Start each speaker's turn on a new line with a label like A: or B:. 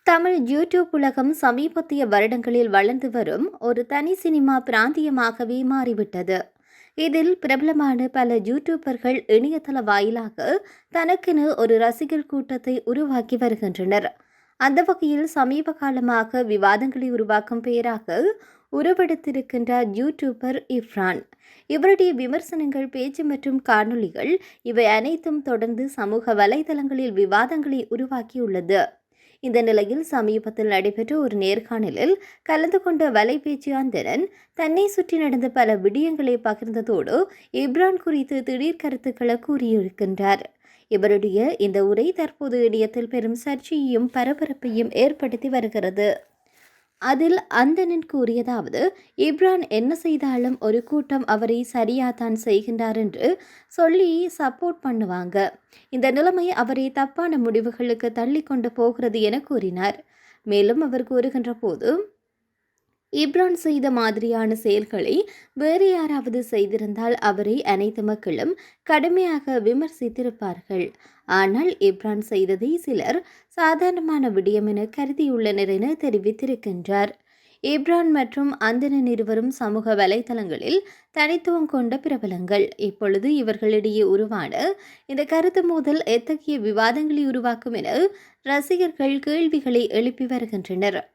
A: Tamil YouTube உலகம் சமீபத்திய வருடங்களில் வளர்ந்து வரும் ஒரு தனி சினிமா பிராந்தியமாகவே மாறிவிட்டது. இதில் பிரபலமான பல யூடியூபர்கள் இணையதள வாயிலாக தனக்கென ஒரு ரசிகர் கூட்டத்தை உருவாக்கி வருகின்றனர். அந்த வகையில் சமீப காலமாக விவாதங்களை உருவாக்கும் பெயராக உருவெடுத்திருக்கின்ற யூடியூபர் இஃப்ரான். இவருடைய விமர்சனங்கள், பேச்சு மற்றும் காணொளிகள் இவை அனைத்தும் தொடர்ந்து சமூக வலைதளங்களில் விவாதங்களை உருவாக்கியுள்ளது. இந்த நிலையில் சமீபத்தில் நடைபெற்ற ஒரு நேர்காணலில் கலந்து கொண்ட வலைபேச்சு அந்தரன் தன்னை சுற்றி நடந்த பல விடயங்களை பகிர்ந்ததோடு இப்ரான் குறித்து திடீர் கருத்துக்களை கூறியிருக்கின்றார். இவருடைய இந்த உரை தற்போது இணையத்தில் பெரும் சர்ச்சையையும் பரபரப்பையும் ஏற்படுத்தி வருகிறது. அதில் அந்தணன் கூறியதாவது, இப்ரான் என்ன செய்தாலும் ஒரு கூட்டம் அவரை சரியாதான் செய்கின்றார் என்று சொல்லி சப்போர்ட் பண்ணுவாங்க. இந்த நிலைமை அவரை தப்பான முடிவுகளுக்கு தள்ளி கொண்டு போகிறது என கூறினார். மேலும் அவர் கூறுகின்ற போது, இப்ரான் செய்த மாதிரியான செயல்களை வேறு யாராவது செய்திருந்தால் அவரை அனைத்து மக்களும் கடுமையாக விமர்சித்திருப்பார்கள். ஆனால் இப்ரான் செய்ததை சிலர் சாதாரணமான விடயம் என கருதியுள்ளனர் என தெரிவித்திருக்கின்றார். இப்ரான் மற்றும் அந்தணன் இருவரும் சமூக வலைதளங்களில் தனித்துவம் கொண்ட பிரபலங்கள். இப்பொழுது இவர்களிடையே உருவான இந்த கருத்து மோதல் எத்தகைய விவாதங்களை உருவாக்கும் என ரசிகர்கள் கேள்விகளை எழுப்பி வருகின்றனர்.